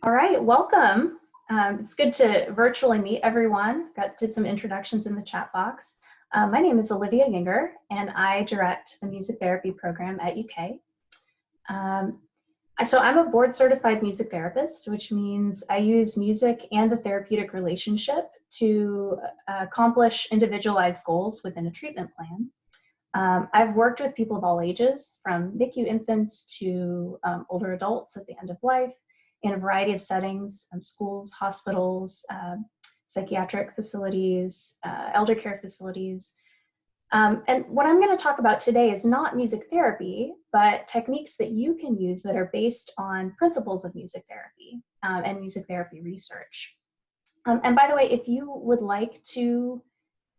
All right, welcome. It's good to virtually meet everyone. Did some introductions in the chat box. My name is Olivia Yinger, and I direct the music therapy program at UK. So I'm a board certified music therapist, which means I use music and the therapeutic relationship to accomplish individualized goals within a treatment plan. I've worked with people of all ages, from NICU infants to older adults at the end of life, in a variety of settings, schools, hospitals, psychiatric facilities, elder care facilities. And what I'm going to talk about today is not music therapy, but techniques that you can use that are based on principles of music therapy and music therapy research. And by the way, if you would like to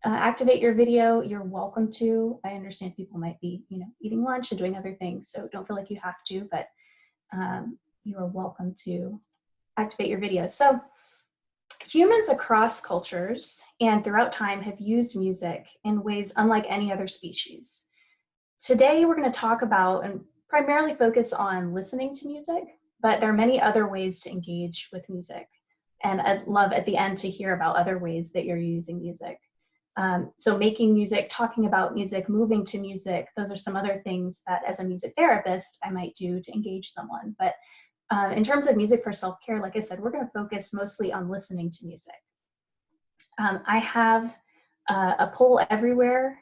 activate your video, you're welcome to. I understand people might be, eating lunch and doing other things, so don't feel like you have to, but you are welcome to activate your video. So humans across cultures and throughout time have used music in ways unlike any other species. Today, we're going to talk about and primarily focus on listening to music, but there are many other ways to engage with music. And I'd love at the end to hear about other ways that you're using music. So making music, talking about music, moving to music, those are some other things that as a music therapist, I might do to engage someone. But in terms of music for self-care, like I said, we're going to focus mostly on listening to music. I have a poll everywhere,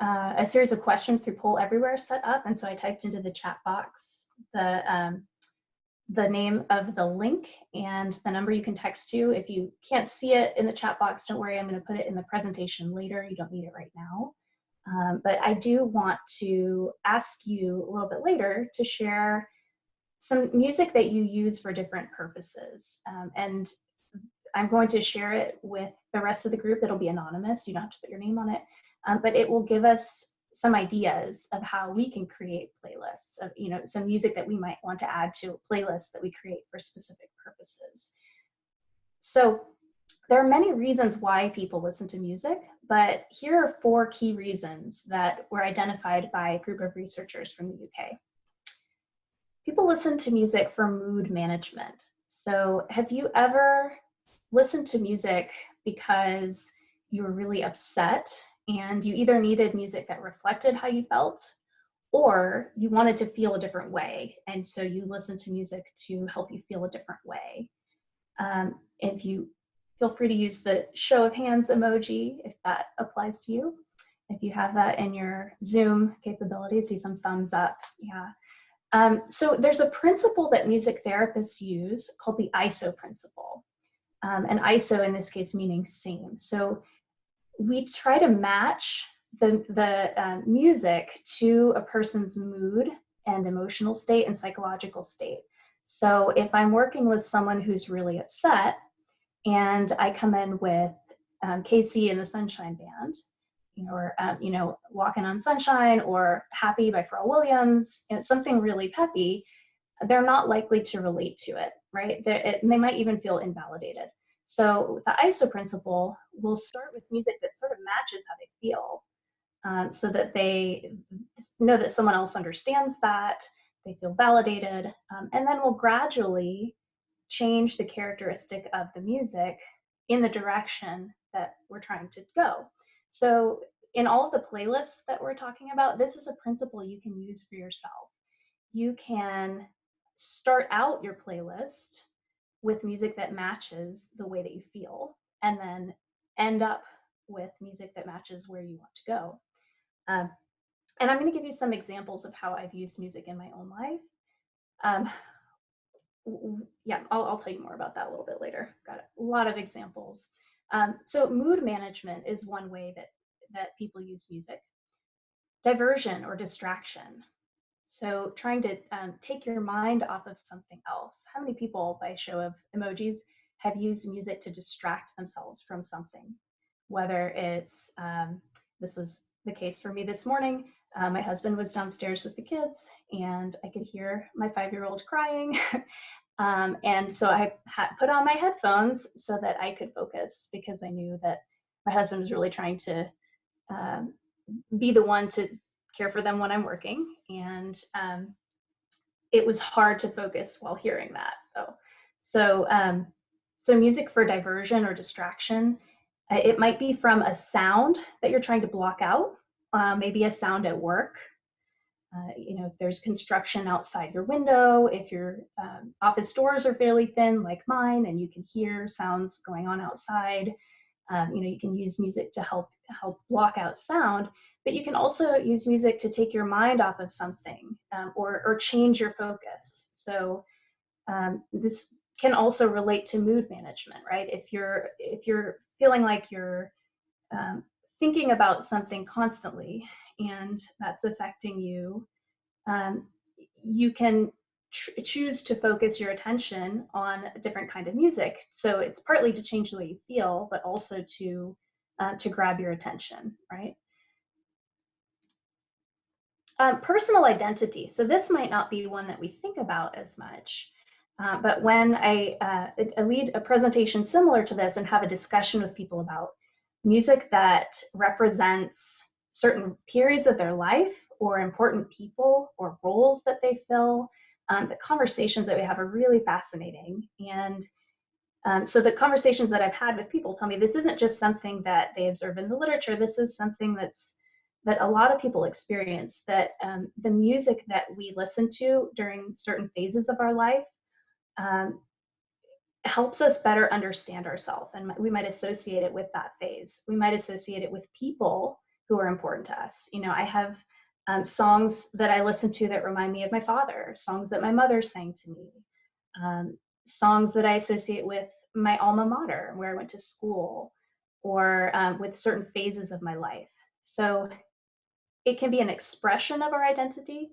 a series of questions through poll everywhere set up. And so I typed into the chat box the name of the link and the number you can text to. If you can't see it in the chat box, don't worry, I'm going to put it in the presentation later. You don't need it right now. But I do want to ask you a little bit later to share some music that you use for different purposes. And I'm going to share it with the rest of the group. It'll be anonymous. You don't have to put your name on it. But it will give us some ideas of how we can create playlists of, some music that we might want to add to a playlist that we create for specific purposes. So there are many reasons why people listen to music, but here are 4 key reasons that were identified by a group of researchers from the UK. People listen to music for mood management. So have you ever listened to music because you were really upset and you either needed music that reflected how you felt, or you wanted to feel a different way, and so you listened to music to help you feel a different way? If you feel free to use the show of hands emoji if that applies to you. If you have that in your Zoom capabilities, see some thumbs up. Yeah. So there's a principle that music therapists use called the ISO principle. And ISO in this case meaning same. So we try to match the music to a person's mood and emotional state and psychological state. So if I'm working with someone who's really upset and I come in with KC and the Sunshine Band, or Walking on Sunshine or Happy by Pharrell Williams, something really peppy, they're not likely to relate to it, right? They might even feel invalidated. So the ISO principle will start with music that sort of matches how they feel, so that they know that someone else understands that, they feel validated, and then we'll gradually change the characteristic of the music in the direction that we're trying to go. So in all of the playlists that we're talking about, this is a principle you can use for yourself. You can start out your playlist with music that matches the way that you feel, and then end up with music that matches where you want to go. And I'm going to give you some examples of how I've used music in my own life. Yeah, I'll tell you more about that a little bit later. Got a lot of examples. So mood management is one way that people use music. Diversion or distraction. So trying to take your mind off of something else. How many people, by a show of emojis, have used music to distract themselves from something? Whether it's, this was the case for me this morning, my husband was downstairs with the kids and I could hear my 5-year-old crying. And so I put on my headphones so that I could focus, because I knew that my husband was really trying to be the one to care for them when I'm working. And it was hard to focus while hearing that, though. So music for diversion or distraction, it might be from a sound that you're trying to block out, maybe a sound at work. If there's construction outside your window, if your office doors are fairly thin like mine and you can hear sounds going on outside, you can use music to help block out sound, but you can also use music to take your mind off of something, or change your focus. So this can also relate to mood management, right? If you're feeling like you're um, thinking about something constantly and that's affecting you, um, you can choose to focus your attention on a different kind of music. So it's partly to change the way you feel, but also to grab your attention, right? Personal identity. So this might not be one that we think about as much, but when I lead a presentation similar to this and have a discussion with people about music that represents certain periods of their life or important people or roles that they fill, the conversations that we have are really fascinating. And so the conversations that I've had with people tell me this isn't just something that they observe in the literature. This is something that a lot of people experience, that the music that we listen to during certain phases of our life um, helps us better understand ourselves. And we might associate it with that phase. We might associate it with people who are important to us. I have songs that I listen to that remind me of my father, songs that my mother sang to me, um, songs that I associate with my alma mater, where I went to school, or with certain phases of my life. So it can be an expression of our identity.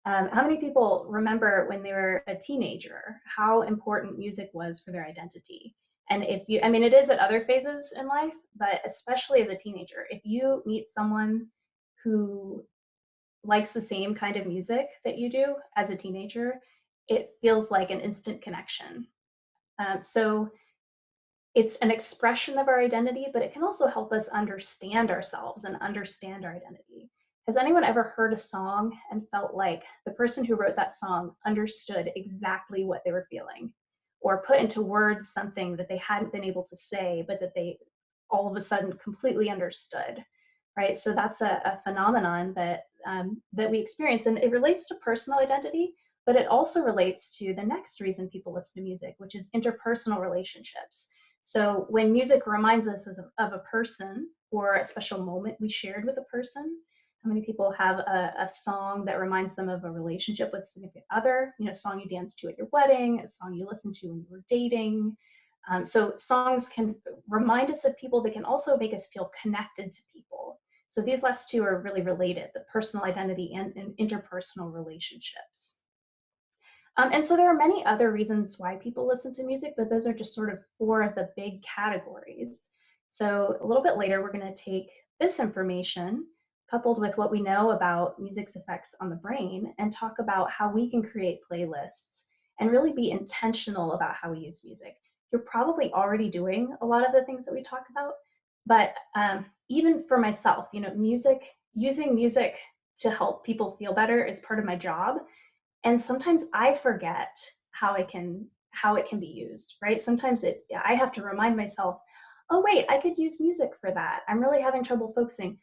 How many people remember when they were a teenager how important music was for their identity? And it is at other phases in life, but especially as a teenager, if you meet someone who likes the same kind of music that you do as a teenager, it feels like an instant connection. So it's an expression of our identity, but it can also help us understand ourselves and understand our identity. Has anyone ever heard a song and felt like the person who wrote that song understood exactly what they were feeling, or put into words something that they hadn't been able to say, but that they all of a sudden completely understood, right? So that's a phenomenon that we experience, and it relates to personal identity, but it also relates to the next reason people listen to music, which is interpersonal relationships. So when music reminds us of a person or a special moment we shared with a person, how many people have a song that reminds them of a relationship with a significant other? A song you danced to at your wedding, a song you listened to when you were dating. So songs can remind us of people. They can also make us feel connected to people. So these last two are really related, the personal identity and interpersonal relationships. And so there are many other reasons why people listen to music, but those are just sort of four of the big categories. So a little bit later, we're going to take this information coupled with what we know about music's effects on the brain and talk about how we can create playlists and really be intentional about how we use music. You're probably already doing a lot of the things that we talk about, but even for myself, using music to help people feel better is part of my job. And sometimes I forget how it can be used, right? Sometimes I have to remind myself, oh wait, I could use music for that. I'm really having trouble focusing.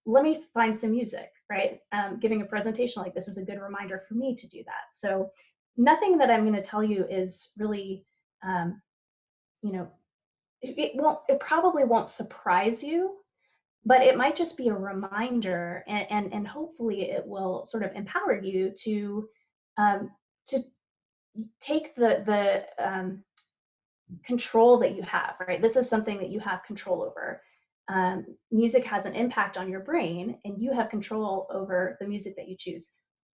Let me find some music, right? Giving a presentation like this is a good reminder for me to do that. So nothing that I'm going to tell you is really, you know, it probably won't surprise you, but it might just be a reminder, and hopefully it will sort of empower you um, to take the control that you have, right? This is something that you have control over. Music has an impact on your brain, and you have control over the music that you choose,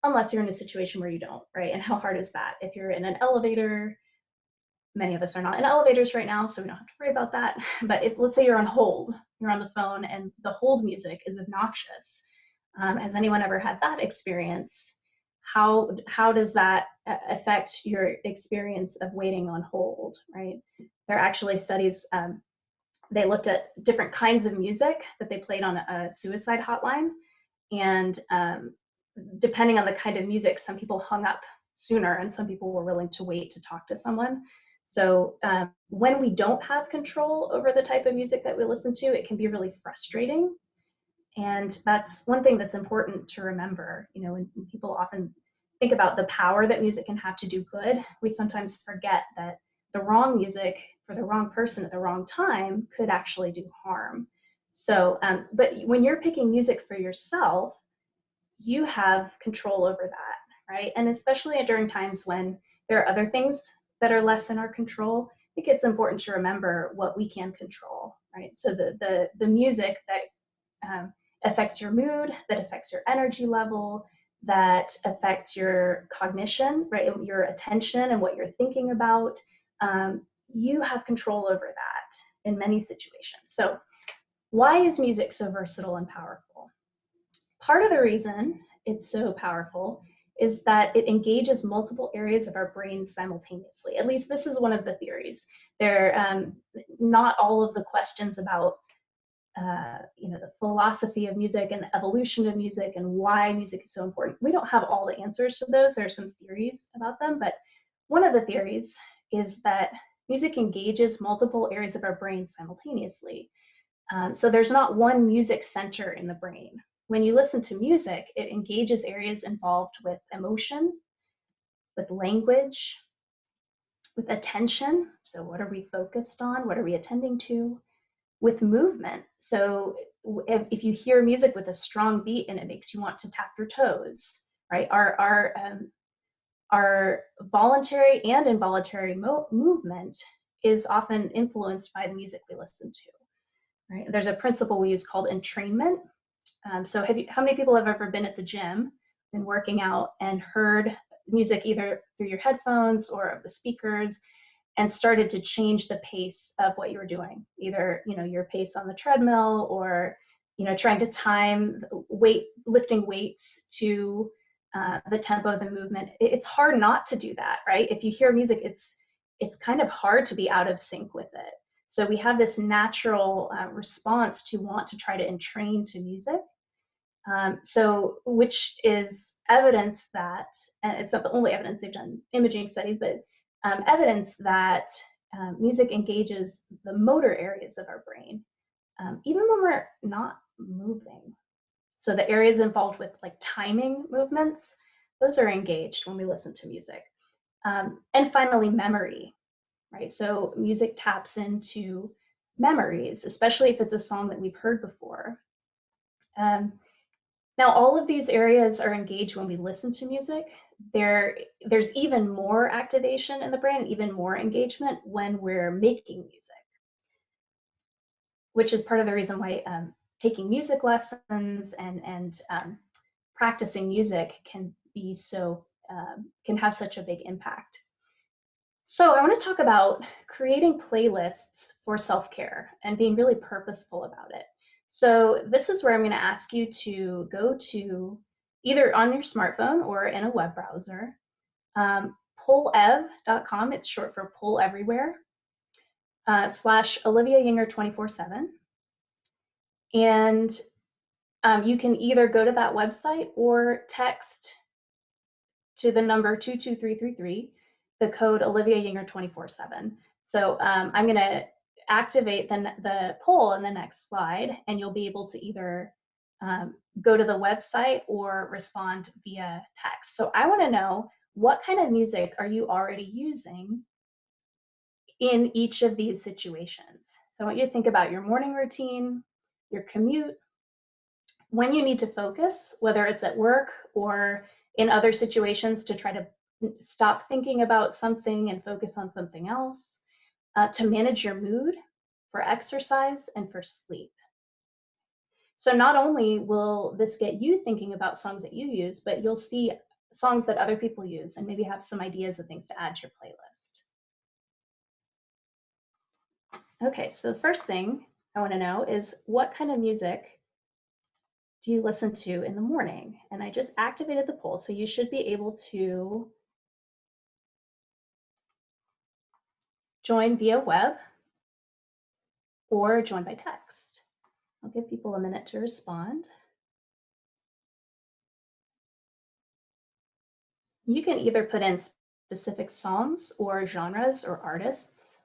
unless you're in a situation where you don't, right? And how hard is that? If you're in an elevator, many of us are not in elevators right now, so we don't have to worry about that. But if, let's say you're on hold, you're on the phone, and the hold music is obnoxious. Has anyone ever had that experience? How does that affect your experience of waiting on hold, right? There are actually studies, they looked at different kinds of music that they played on a suicide hotline, and depending on the kind of music, some people hung up sooner and some people were willing to wait to talk to someone. So when we don't have control over the type of music that we listen to, it can be really frustrating. And that's one thing that's important to remember. You know, when people often think about the power that music can have to do good, we sometimes forget that the wrong music for the wrong person at the wrong time could actually do harm. So, but when you're picking music for yourself, you have control over that, right? And especially during times when there are other things that are less in our control, I think it's important to remember what we can control, right? So the music that affects your mood, that affects your energy level, that affects your cognition, right? Your attention and what you're thinking about. You have control over that in many situations. So why is music so versatile and powerful? Part of the reason it's so powerful is that it engages multiple areas of our brains simultaneously. At least this is one of the theories. Not all of the questions about the philosophy of music and the evolution of music and why music is so important. We don't have all the answers to those. There are some theories about them, but one of the theories is that music engages multiple areas of our brain simultaneously. So there's not one music center in the brain. When you listen to music, it engages areas involved with emotion, with language, with attention. So what are we focused on? What are we attending to? With movement. So if you hear music with a strong beat and it makes you want to tap your toes, right? Our voluntary and involuntary movement is often influenced by the music we listen to, right? There's a principle we use called entrainment. So how many people have ever been at the gym, been working out and heard music either through your headphones or the speakers and started to change the pace of what you were doing, either your pace on the treadmill or trying to time lifting weights to the tempo of the movement? It's hard not to do that, right? If you hear music, it's kind of hard to be out of sync with it. So we have this natural response to want to try to entrain to music. Which is evidence that, and it's not the only evidence, they've done imaging studies, but evidence that music engages the motor areas of our brain, even when we're not moving. So the areas involved with like timing movements, those are engaged when we listen to music. And finally, memory, right? So music taps into memories, especially if it's a song that we've heard before. Now, all of these areas are engaged when we listen to music. There's even more activation in the brain, even more engagement when we're making music, which is part of the reason why taking music lessons and practicing music can have such a big impact. So I want to talk about creating playlists for self-care and being really purposeful about it. So this is where I'm going to ask you to go to either on your smartphone or in a web browser, pollev.com, it's short for Pull Everywhere, / Olivia Yinger 24/7. And you can either go to that website or text to the number 22333, the code Olivia Yinger 24/7. So I'm going to activate the poll in the next slide, and you'll be able to either go to the website or respond via text. So I want to know, what kind of music are you already using in each of these situations? So I want you to think about your morning routine, your commute, when you need to focus, whether it's at work or in other situations to try to stop thinking about something and focus on something else, to manage your mood, for exercise, and for sleep. So not only will this get you thinking about songs that you use, but you'll see songs that other people use and maybe have some ideas of things to add to your playlist. Okay, so the first thing I want to know is, what kind of music do you listen to in the morning? And I just activated the poll, so you should be able to join via web or join by text. I'll give people a minute to respond. You can either put in specific songs or genres or artists?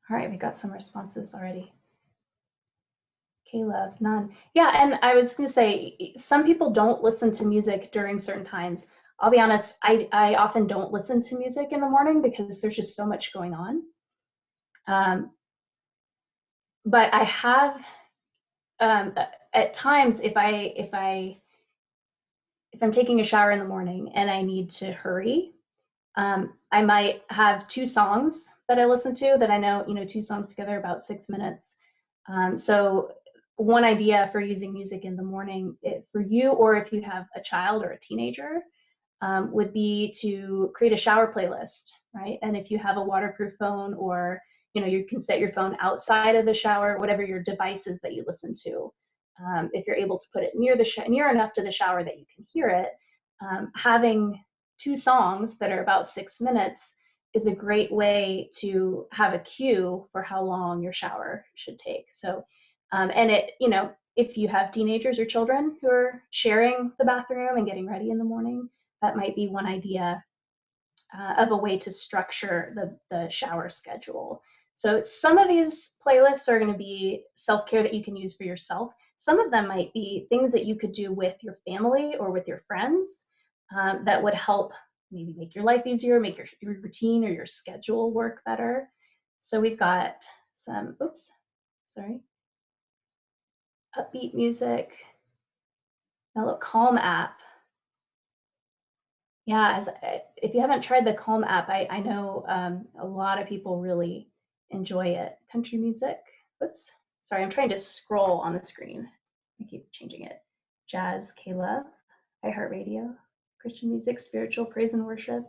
All right, we got some responses already. Caleb, none. Yeah, and I was going to say, some people don't listen to music during certain times. I'll be honest, I often don't listen to music in the morning because there's just so much going on. But I have, at times, if I'm taking a shower in the morning and I need to hurry, I might have two songs that I listen to that I know, two songs together about 6 minutes. So one idea for using music in the morning for you, or if you have a child or a teenager, would be to create a shower playlist, right? And if you have a waterproof phone, or you can set your phone outside of the shower, whatever your device is that you listen to. If you're able to put it near enough to the shower that you can hear it, having two songs that are about 6 minutes is a great way to have a cue for how long your shower should take. So, and if you have teenagers or children who are sharing the bathroom and getting ready in the morning, that might be one idea of a way to structure the shower schedule. So some of these playlists are going to be self-care that you can use for yourself. Some of them might be things that you could do with your family or with your friends that would help maybe make your life easier, make your routine or your schedule work better. So we've got some, upbeat music, a little Calm app. Yeah, if you haven't tried the Calm app, I know a lot of people really enjoy it. Country music. Oops, sorry, I'm trying to scroll on the screen. I keep changing it. Jazz, Kayla, iHeartRadio, Christian music, spiritual, praise and worship,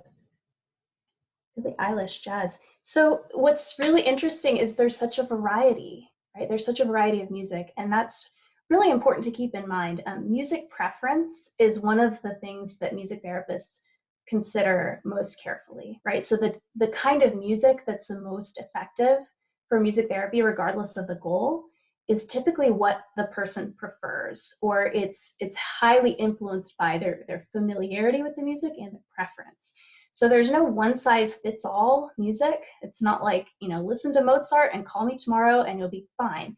Billie Eilish, jazz. So what's really interesting is there's such a variety, right? There's such a variety of music, and that's really important to keep in mind. Music preference is one of the things that music therapists consider most carefully, right? So the kind of music that's the most effective for music therapy, regardless of the goal, is typically what the person prefers, or it's highly influenced by their familiarity with the music and the preference. So there's no one size fits all music. It's not like, listen to Mozart and call me tomorrow and you'll be fine.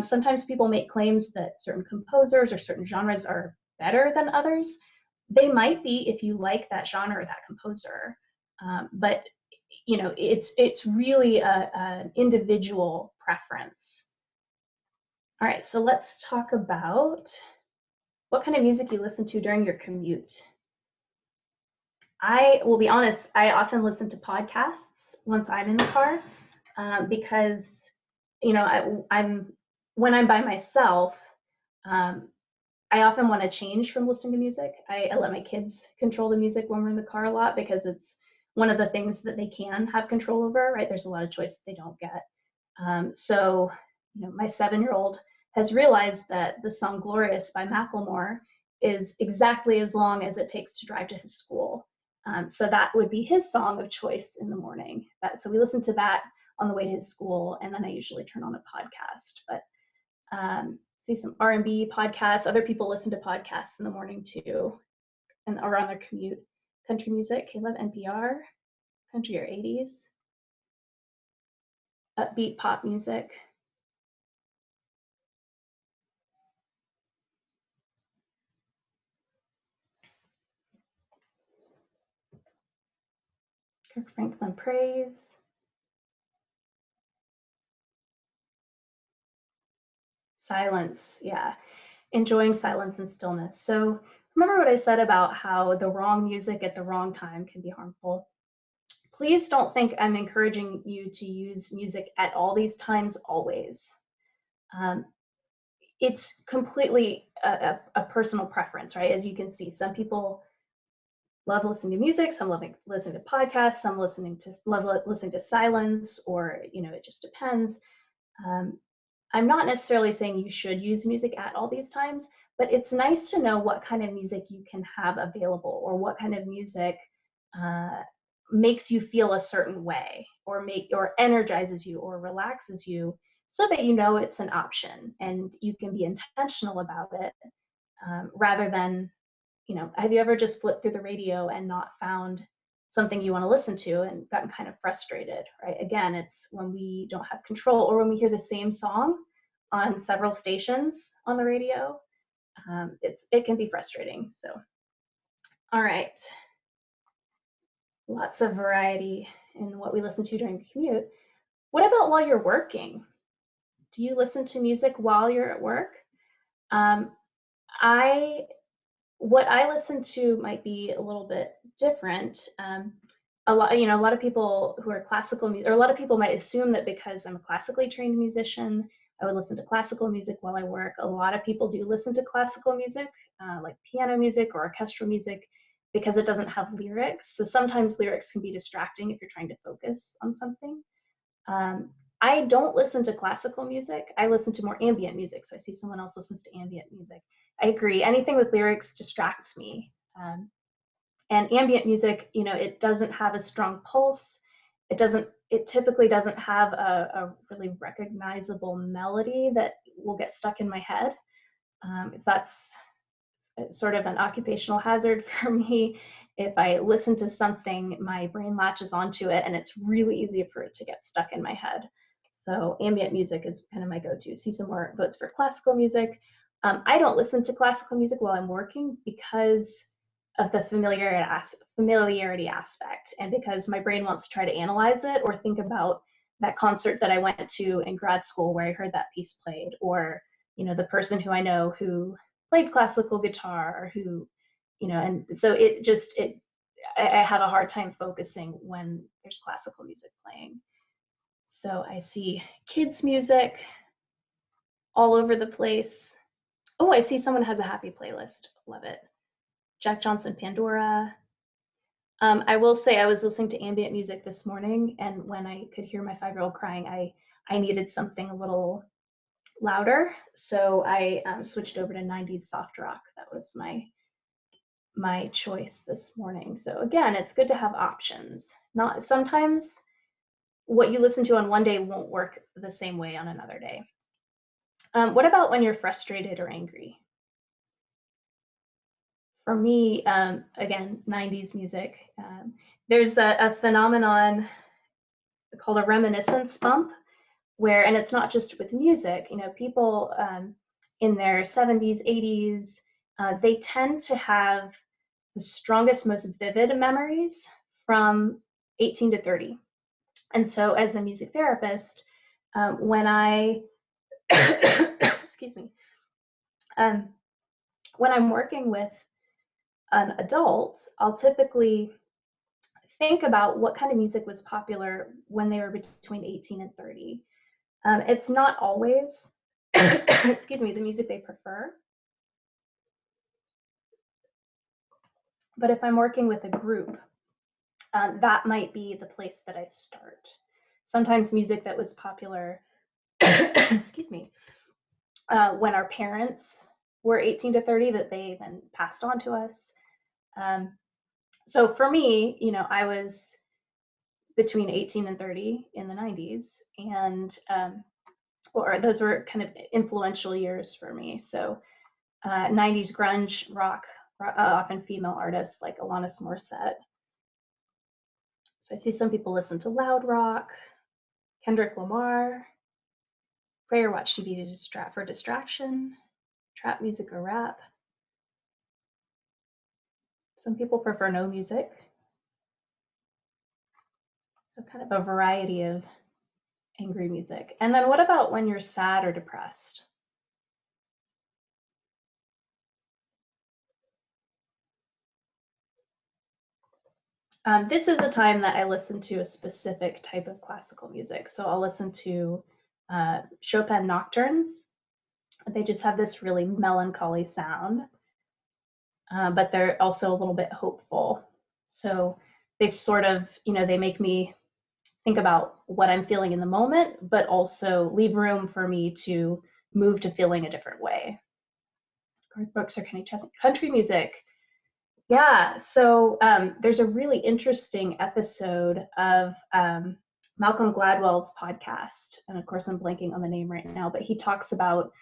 Sometimes people make claims that certain composers or certain genres are better than others. They might be if you like that genre or that composer, but it's really an individual preference. All right, so let's talk about what kind of music you listen to during your commute. I will be honest, I often listen to podcasts once I'm in the car because, when I'm by myself, I often want to change from listening to music. I let my kids control the music when we're in the car a lot because it's one of the things that they can have control over, right? There's a lot of choice that they don't get. So, my 7-year-old has realized that the song Glorious by Macklemore is exactly as long as it takes to drive to his school. So that would be his song of choice in the morning. So we listen to that on the way to his school, and then I usually turn on a podcast. But see some R&B podcasts. Other people listen to podcasts in the morning too, and or on their commute. Country music, Caleb, NPR, country or 80s, upbeat pop music. Kirk Franklin praise. Silence, yeah. Enjoying silence and stillness. So remember what I said about how the wrong music at the wrong time can be harmful. Please don't think I'm encouraging you to use music at all these times, always. It's completely a personal preference, right? As you can see, some people love listening to music, some love listening to podcasts, some love listening to silence, or it just depends. I'm not necessarily saying you should use music at all these times, but it's nice to know what kind of music you can have available, or what kind of music makes you feel a certain way, or energizes you or relaxes you, so that it's an option and you can be intentional about it. rather than, have you ever just flipped through the radio and not found something you want to listen to and gotten kind of frustrated, right? Again, it's when we don't have control, or when we hear the same song on several stations on the radio. It can be frustrating. So, all right, lots of variety in what we listen to during the commute. What about while you're working? Do you listen to music while you're at work? Um, what I listen to might be a little bit different. A lot of people who are classical music, or a lot of people might assume that because I'm a classically trained musician, I would listen to classical music while I work. A lot of people do listen to classical music, like piano music or orchestral music, because it doesn't have lyrics. So sometimes lyrics can be distracting if you're trying to focus on something. I don't listen to classical music. I listen to more ambient music. So I see someone else listens to ambient music. I agree. Anything with lyrics distracts me. And ambient music, it doesn't have a strong pulse. It typically doesn't have a really recognizable melody that will get stuck in my head. That's sort of an occupational hazard for me. If I listen to something, my brain latches onto it, and it's really easy for it to get stuck in my head. So ambient music is kind of my go-to. See some more votes for classical music. I don't listen to classical music while I'm working because of the familiarity aspect, and because my brain wants to try to analyze it or think about that concert that I went to in grad school where I heard that piece played, or the person who I know who played classical guitar, or who, and so I have a hard time focusing when there's classical music playing. So I see kids music all over the place. Oh, I see someone has a happy playlist. Love it. Jack Johnson, Pandora. I will say I was listening to ambient music this morning, and when I could hear my 5-year-old crying, I needed something a little louder, so I switched over to 90s soft rock. That was my choice this morning. So again, it's good to have options. Not sometimes what you listen to on one day won't work the same way on another day. What about when you're frustrated or angry? For me, again, 90s music. There's a phenomenon called a reminiscence bump, and it's not just with music. People in their 70s, 80s, they tend to have the strongest, most vivid memories from 18 to 30. And so as a music therapist, when I, excuse me, when I'm working with an adult, I'll typically think about what kind of music was popular when they were between 18 and 30. It's not always, excuse me, the music they prefer. But if I'm working with a group, that might be the place that I start. Sometimes music that was popular, excuse me, when our parents were 18 to 30 that they then passed on to us. So for me, I was between 18 and 30 in the 90s, and or those were kind of influential years for me. So 90s grunge, rock, often female artists like Alanis Morissette. So I see some people listen to loud rock, Kendrick Lamar, pray or watch TV for distraction, trap music or rap. Some people prefer no music. So kind of a variety of angry music. And then what about when you're sad or depressed? This is a time that I listen to a specific type of classical music. So I'll listen to Chopin nocturnes. They just have this really melancholy sound, but they're also a little bit hopeful. So they sort of, they make me think about what I'm feeling in the moment, but also leave room for me to move to feeling a different way. Garth Brooks or Kenny Chesney. Country music. Yeah, so there's a really interesting episode of Malcolm Gladwell's podcast, and of course I'm blanking on the name right now, but he talks about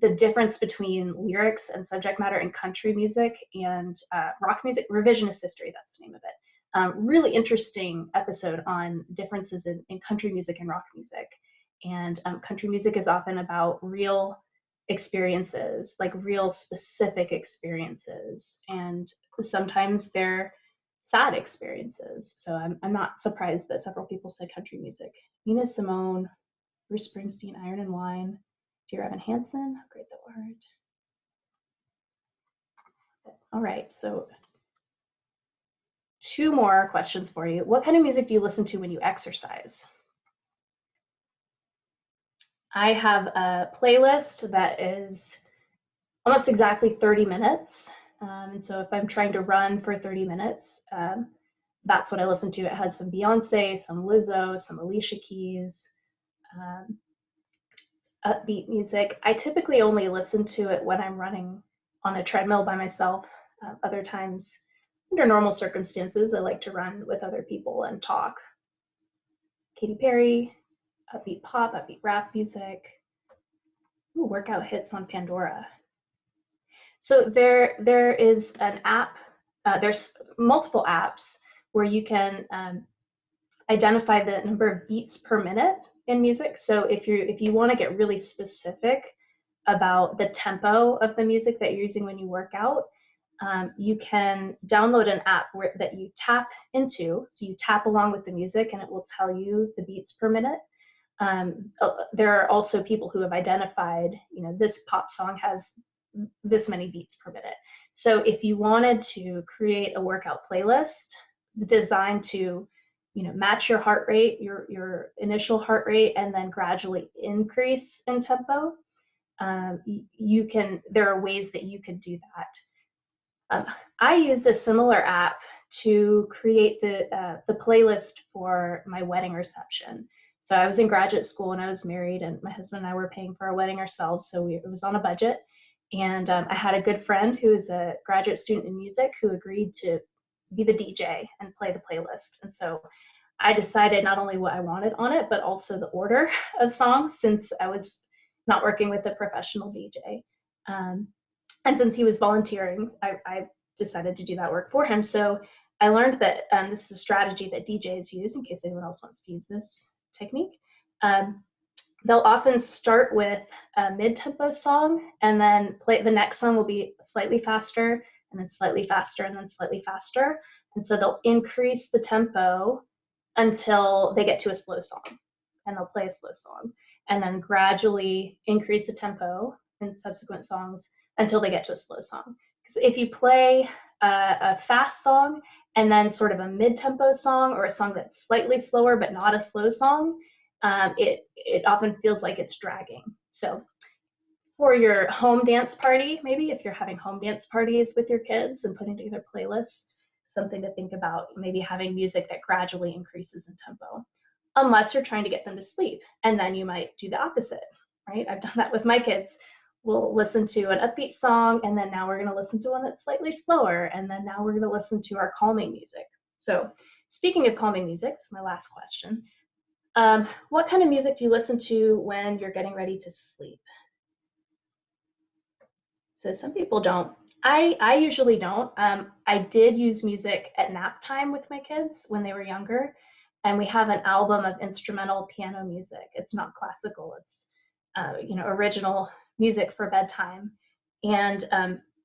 the difference between lyrics and subject matter in country music and rock music, revisionist history, that's the name of it. Really interesting episode on differences in country music and rock music. And country music is often about real experiences, like real specific experiences. And sometimes they're sad experiences. So I'm not surprised that several people said country music. Nina Simone, Bruce Springsteen, Iron and Wine, Dear Evan Hansen, how great the word. All right, so 2 more questions for you. What kind of music do you listen to when you exercise? I have a playlist that is almost exactly 30 minutes. And so if I'm trying to run for 30 minutes, that's what I listen to. It has some Beyonce, some Lizzo, some Alicia Keys, upbeat music. I typically only listen to it when I'm running on a treadmill by myself. Other times, under normal circumstances, I like to run with other people and talk. Katy Perry, upbeat pop, upbeat rap music. Ooh, workout hits on Pandora. So there is an app, there's multiple apps where you can identify the number of beats per minute in music. So if you want to get really specific about the tempo of the music that you're using when you work out, you can download an app that you tap into. So you tap along with the music and it will tell you the beats per minute. There are also people who have identified, this pop song has this many beats per minute. So if you wanted to create a workout playlist designed to, match your heart rate, your initial heart rate, and then gradually increase in tempo, there are ways that you could do that. I used a similar app to create the playlist for my wedding reception. So I was in graduate school and I was married, and my husband and I were paying for our wedding ourselves, so it was on a budget. And I had a good friend who is a graduate student in music who agreed to be the DJ and play the playlist. And so I decided not only what I wanted on it, but also the order of songs, since I was not working with a professional DJ. And since he was volunteering, I decided to do that work for him. So I learned that this is a strategy that DJs use, in case anyone else wants to use this technique. They'll often start with a mid-tempo song, and then the next song will be slightly faster, and then slightly faster, and then slightly faster. And so they'll increase the tempo until they get to a slow song, and they'll play a slow song, and then gradually increase the tempo in subsequent songs until they get to a slow song. Because if you play a fast song and then sort of a mid-tempo song, or a song that's slightly slower but not a slow song, it often feels like it's dragging. So for your home dance party, maybe if you're having home dance parties with your kids and putting together playlists, something to think about, maybe having music that gradually increases in tempo, unless you're trying to get them to sleep. And then you might do the opposite, right? I've done that with my kids. We'll listen to an upbeat song, and then now we're going to listen to one that's slightly slower, and then now we're going to listen to our calming music. So speaking of calming music, it's my last question. What kind of music do you listen to when you're getting ready to sleep? So some people don't. I usually don't. I did use music at nap time with my kids when they were younger, and we have an album of instrumental piano music. It's not classical. It's original music for bedtime. And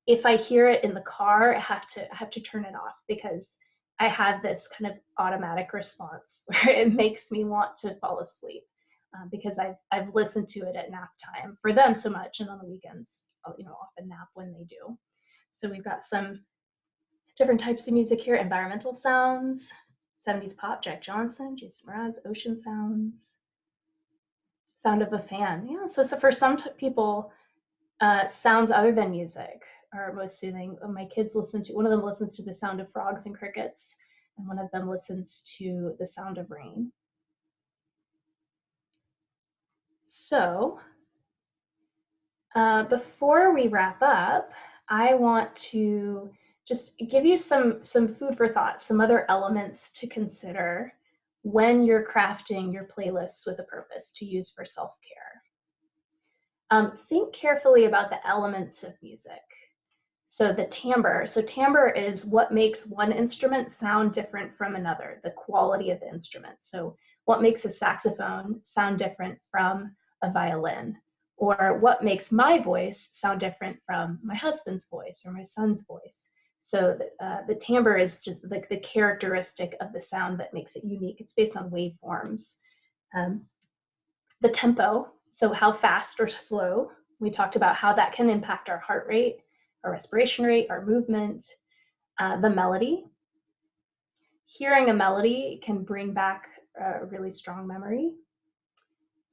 if I hear it in the car, I have to turn it off, because I have this kind of automatic response where it makes me want to fall asleep, because I've listened to it at nap time for them so much, and on the weekends, often nap when they do. So we've got some different types of music here: environmental sounds, 70s pop, Jack Johnson, Jason Mraz, ocean sounds, sound of a fan. Yeah, so for some people, sounds other than music are most soothing. My kids one of them listens to the sound of frogs and crickets, and one of them listens to the sound of rain. So before we wrap up, I want to just give you some food for thought, some other elements to consider when you're crafting your playlists with a purpose to use for self-care. Think carefully about the elements of music. So the timbre. So timbre is what makes one instrument sound different from another, the quality of the instrument. So what makes a saxophone sound different from a violin? Or what makes my voice sound different from my husband's voice or my son's voice? So the timbre is just like the characteristic of the sound that makes it unique. It's based on waveforms. The tempo, so how fast or slow. We talked about how that can impact our heart rate, our respiration rate, our movement. The melody. Hearing a melody can bring back a really strong memory.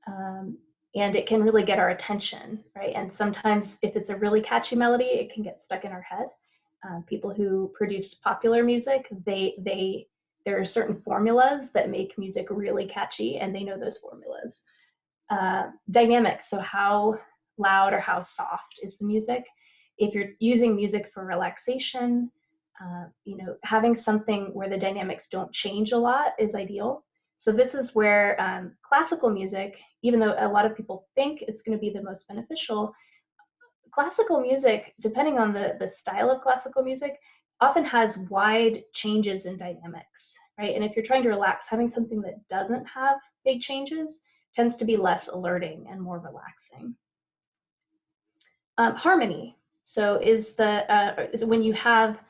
And it can really get our attention, right? And sometimes if it's a really catchy melody, it can get stuck in our head. People who produce popular music, there are certain formulas that make music really catchy, and they know those formulas. Dynamics, so how loud or how soft is the music? If you're using music for relaxation, having something where the dynamics don't change a lot is ideal. So this is where classical music, even though a lot of people think it's going to be the most beneficial, classical music, depending on the style of classical music, often has wide changes in dynamics, right? And if you're trying to relax, having something that doesn't have big changes tends to be less alerting and more relaxing. Harmony. So is when you have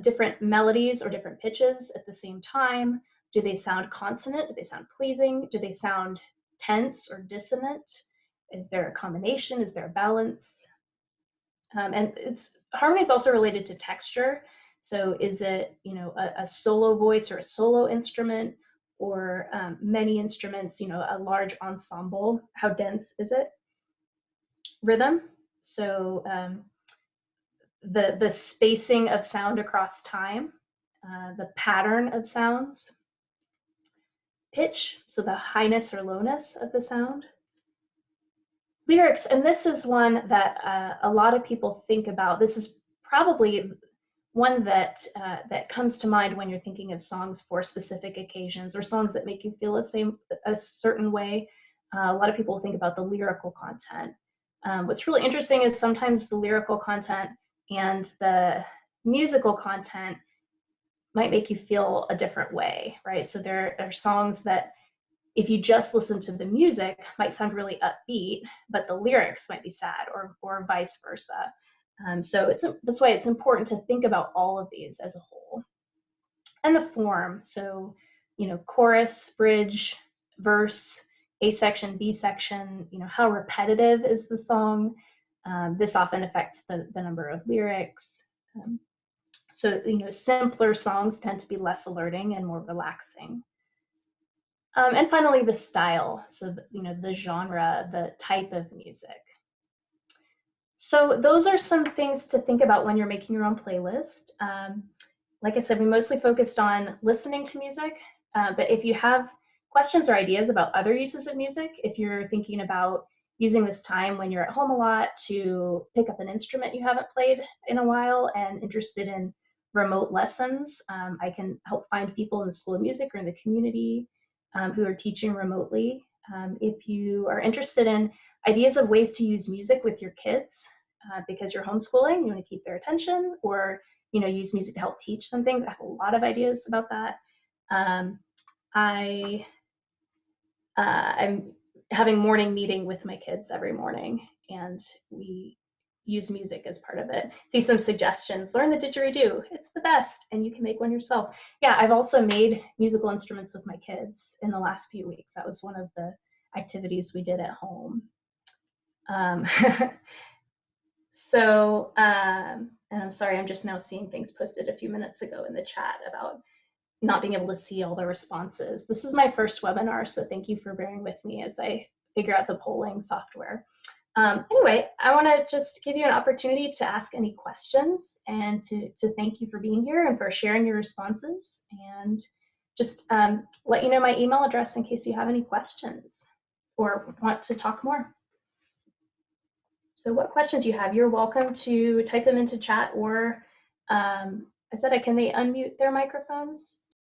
different melodies or different pitches at the same time. Do they sound consonant? Do they sound pleasing? Do they sound tense or dissonant? Is there a combination? Is there a balance? And harmony is also related to texture. So is it a solo voice or a solo instrument, or many instruments, a large ensemble? How dense is it? Rhythm. So the spacing of sound across time, the pattern of sounds. Pitch, so the highness or lowness of the sound. Lyrics, and this is one that a lot of people think about. This is probably one that comes to mind when you're thinking of songs for specific occasions or songs that make you feel a certain way. A lot of people think about the lyrical content. What's really interesting is sometimes the lyrical content and the musical content might make you feel a different way, right? So there are songs that, if you just listen to the music, might sound really upbeat, but the lyrics might be sad, or vice versa. So that's why it's important to think about all of these as a whole. And the form, so chorus, bridge, verse, A section, B section, how repetitive is the song? This often affects the number of lyrics. So simpler songs tend to be less alerting and more relaxing. And finally, the style, so the genre, the type of music. So those are some things to think about when you're making your own playlist. Like I said, we mostly focused on listening to music, but if you have questions or ideas about other uses of music, if you're thinking about using this time when you're at home a lot to pick up an instrument you haven't played in a while and interested in remote lessons, I can help find people in the School of Music or in the community who are teaching remotely. If you are interested in ideas of ways to use music with your kids because you're homeschooling, you want to keep their attention, or use music to help teach them things, I have a lot of ideas about that. I'm having morning meeting with my kids every morning, and we use music as part of it. See some suggestions. Learn the didgeridoo. It's the best, and you can make one yourself. Yeah, I've also made musical instruments with my kids in the last few weeks. That was one of the activities we did at home. And I'm sorry, I'm just now seeing things posted a few minutes ago in the chat about not being able to see all the responses. This is my first webinar, so thank you for bearing with me as I figure out the polling software. Anyway, I want to just give you an opportunity to ask any questions and to thank you for being here and for sharing your responses, and just let you know my email address in case you have any questions or want to talk more. So what questions you have, you're welcome to type them into chat, or I said, can they unmute their microphones?